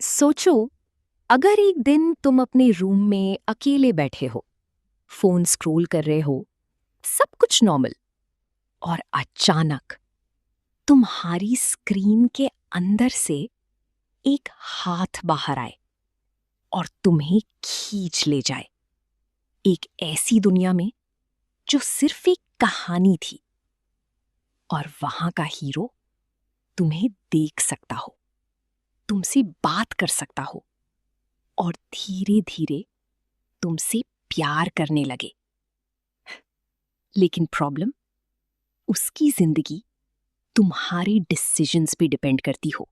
सोचो, अगर एक दिन तुम अपने रूम में अकेले बैठे हो, फोन स्क्रॉल कर रहे हो, सब कुछ नॉर्मल, और अचानक तुम्हारी स्क्रीन के अंदर से एक हाथ बाहर आए और तुम्हें खींच ले जाए एक ऐसी दुनिया में जो सिर्फ एक कहानी थी, और वहां का हीरो तुम्हें देख सकता हो, तुमसे बात कर सकता हो और धीरे धीरे तुमसे प्यार करने लगे। लेकिन प्रॉब्लम, उसकी जिंदगी तुम्हारे डिसीजंस पे डिपेंड करती हो,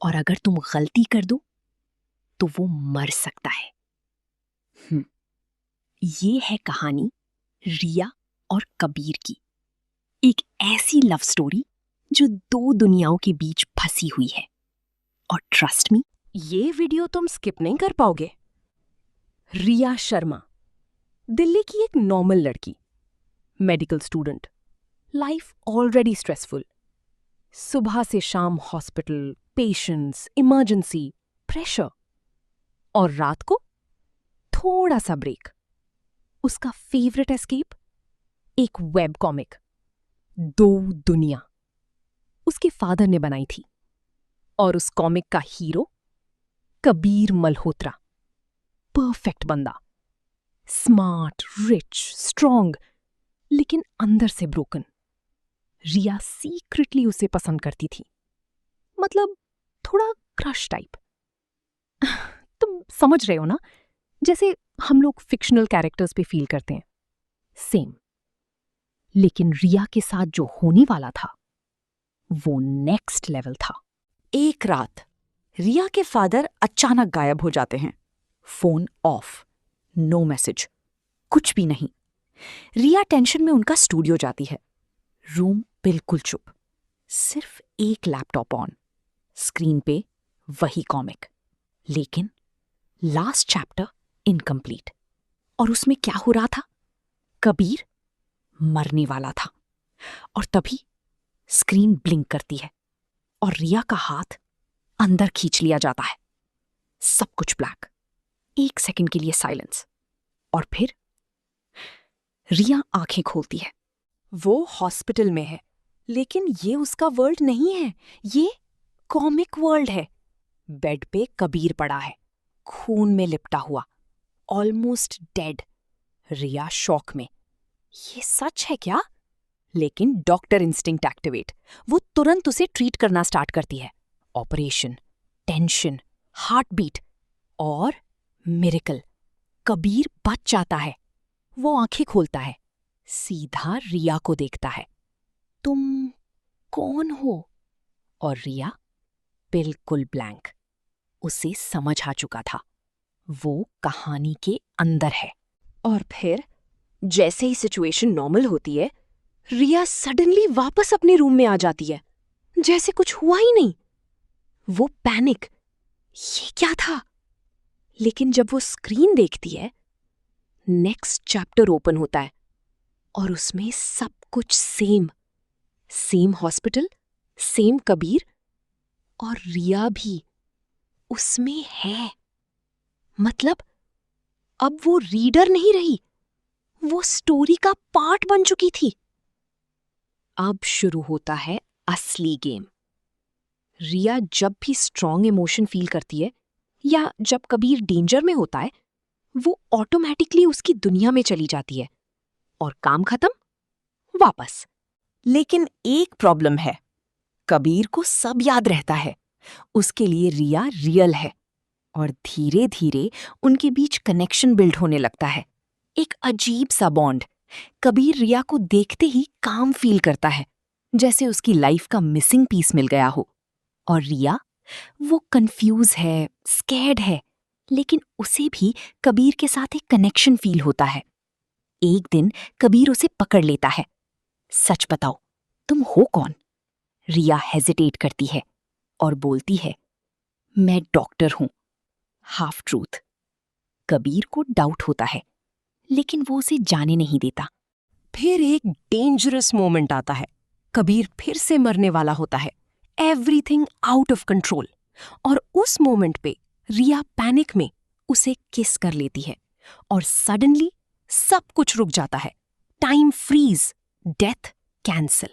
और अगर तुम गलती कर दो तो वो मर सकता है। ये है कहानी रिया और कबीर की, एक ऐसी लव स्टोरी जो दो दुनियाओं के बीच फंसी हुई है। और ट्रस्ट मी, ये वीडियो तुम स्किप नहीं कर पाओगे। रिया शर्मा, दिल्ली की एक नॉर्मल लड़की, medical student, life already stressful. सुबह से शाम हॉस्पिटल, पेशेंट्स, इमरजेंसी, प्रेशर, और रात को थोड़ा सा ब्रेक। उसका फेवरेट एस्केप, एक वेब कॉमिक, दो दुनिया, उसके फादर ने बनाई थी। और उस कॉमिक का हीरो कबीर मल्होत्रा, परफेक्ट बंदा, स्मार्ट, रिच, स्ट्रॉन्ग, लेकिन अंदर से ब्रोकन। रिया सीक्रेटली उसे पसंद करती थी, मतलब थोड़ा क्रश टाइप। तुम समझ रहे हो ना, जैसे हम लोग फिक्शनल कैरेक्टर्स पे फील करते हैं, सेम। लेकिन रिया के साथ जो होने वाला था वो नेक्स्ट लेवल था। एक रात रिया के फादर अचानक गायब हो जाते हैं। फोन ऑफ, नो मैसेज, कुछ भी नहीं। रिया टेंशन में उनका स्टूडियो जाती है। रूम बिल्कुल चुप, सिर्फ एक लैपटॉप ऑन, स्क्रीन पे वही कॉमिक, लेकिन लास्ट चैप्टर इनकम्प्लीट। और उसमें क्या हो रहा था? कबीर मरने वाला था। और तभी स्क्रीन ब्लिंक करती है और रिया का हाथ अंदर खींच लिया जाता है। सब कुछ ब्लैक, एक सेकंड के लिए साइलेंस, और फिर रिया आंखें खोलती है। वो हॉस्पिटल में है, लेकिन ये उसका वर्ल्ड नहीं है, ये कॉमिक वर्ल्ड है। बेड पे कबीर पड़ा है, खून में लिपटा हुआ, ऑलमोस्ट डेड। रिया शॉक में, ये सच है क्या? लेकिन डॉक्टर इंस्टिंक्ट एक्टिवेट, वो तुरंत उसे ट्रीट करना स्टार्ट करती है। ऑपरेशन, टेंशन, हार्ट बीट, और मिरेकल, कबीर बच जाता है। वो आंखें खोलता है, सीधा रिया को देखता है। तुम कौन हो? और रिया बिल्कुल ब्लैंक। उसे समझ आ चुका था, वो कहानी के अंदर है। और फिर जैसे ही सिचुएशन नॉर्मल होती है, रिया सडनली वापस अपने रूम में आ जाती है, जैसे कुछ हुआ ही नहीं। वो पैनिक, ये क्या था? लेकिन जब वो स्क्रीन देखती है, नेक्स्ट चैप्टर ओपन होता है और उसमें सब कुछ same. Same hospital, same Kabir, और रिया भी उसमें है। मतलब अब वो रीडर नहीं रही, वो स्टोरी का पार्ट बन चुकी थी। अब शुरू होता है असली गेम। रिया जब भी स्ट्रॉन्ग इमोशन फील करती है, या जब कबीर डेंजर में होता है, वो ऑटोमेटिकली उसकी दुनिया में चली जाती है, और काम खत्म, वापस। लेकिन एक प्रॉब्लम है, कबीर को सब याद रहता है। उसके लिए रिया रियल है, और धीरे धीरे उनके बीच कनेक्शन बिल्ड होने लगता है। एक अजीब सा बॉन्ड। कबीर रिया को देखते ही काम फील करता है, जैसे उसकी लाइफ का मिसिंग पीस मिल गया हो। और रिया, वो कंफ्यूज है, स्कैर्ड है, लेकिन उसे भी कबीर के साथ एक कनेक्शन फील होता है। एक दिन कबीर उसे पकड़ लेता है। सच बताओ, तुम हो कौन? रिया हेजिटेट करती है और बोलती है, मैं डॉक्टर हूं। Half truth. कबीर को डाउट होता है, लेकिन वो उसे जाने नहीं देता। फिर एक डेंजरस मोमेंट आता है। कबीर फिर से मरने वाला होता है। Everything out of control. और उस मोमेंट पे रिया पैनिक में उसे किस कर लेती है और सडनली सब कुछ रुक जाता है। Time freeze, death cancel.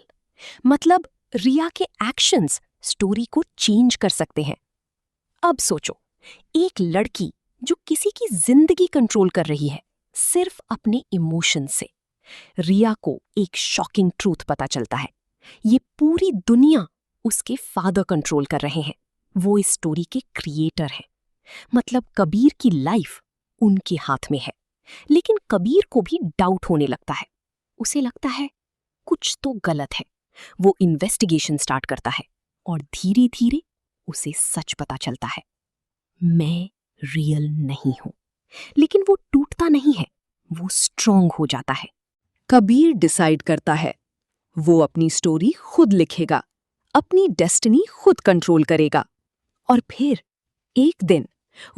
मतलब रिया के एक्शंस स्टोरी को चेंज कर सकते हैं। अब सोचो, एक लड़की जो किसी की जिंदगी कंट्रोल कर रही है सिर्फ अपने इमोशन से। रिया को एक शॉकिंग ट्रूथ पता चलता है, ये पूरी दुनिया उसके फादर कंट्रोल कर रहे हैं। वो इस स्टोरी के क्रिएटर हैं। मतलब कबीर की लाइफ उनके हाथ में है। लेकिन कबीर को भी डाउट होने लगता है। उसे लगता है कुछ तो गलत है। वो इन्वेस्टिगेशन स्टार्ट करता है और धीरे धीरे उसे सच पता चलता है, मैं रियल नहीं हूं। लेकिन वो टूटता नहीं है, वो स्ट्रॉन्ग हो जाता है। कबीर डिसाइड करता है वो अपनी स्टोरी खुद लिखेगा, अपनी डेस्टिनी खुद कंट्रोल करेगा। और फिर एक दिन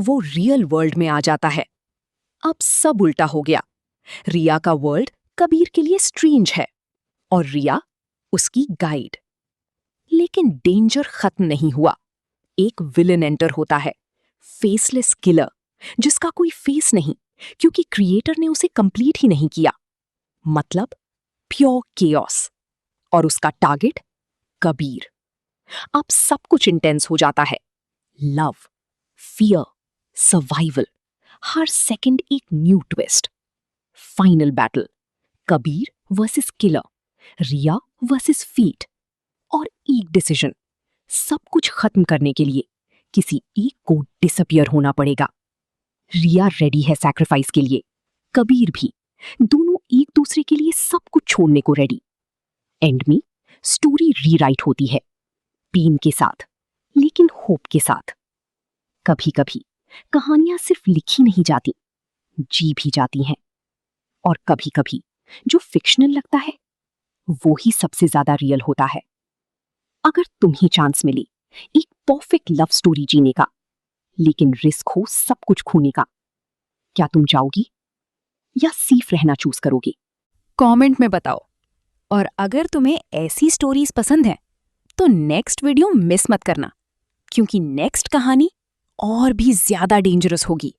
वो रियल वर्ल्ड में आ जाता है। अब सब उल्टा हो गया। रिया का वर्ल्ड कबीर के लिए स्ट्रेंज है और रिया उसकी गाइड। लेकिन डेंजर खत्म नहीं हुआ। एक विलन एंटर होता है, फेसलेस किलर, जिसका कोई फेस नहीं क्योंकि क्रिएटर ने उसे कंप्लीट ही नहीं किया। मतलब प्योर केओस। और उसका टारगेट कबीर। अब सब कुछ इंटेंस हो जाता है। लव, फियर, सर्वाइवल, हर सेकंड एक new twist. Final battle, Kabir versus killer, Riya versus फीट। और एक डिसीजन, सब कुछ खत्म करने के लिए किसी एक को डिसअपियर होना पड़ेगा। रिया रेडी है सैक्रिफाइस के लिए, कबीर भी। दोनों एक दूसरे के लिए सब कुछ छोड़ने को रेडी। एंड में स्टोरी रीराइट होती है, पेन के साथ लेकिन होप के साथ। कभी कभी कहानियां सिर्फ लिखी नहीं जाती, जी भी जाती हैं। और कभी कभी जो फिक्शनल लगता है वो ही सबसे ज्यादा रियल होता है। अगर तुम्हें चांस मिले एक परफेक्ट लव स्टोरी जीने का, लेकिन रिस्क हो सब कुछ खोने का, क्या तुम जाओगी या सेफ रहना चूज करोगे? कमेंट में बताओ। और अगर तुम्हें ऐसी स्टोरीज पसंद है तो नेक्स्ट वीडियो मिस मत करना, क्योंकि नेक्स्ट कहानी और भी ज्यादा डेंजरस होगी।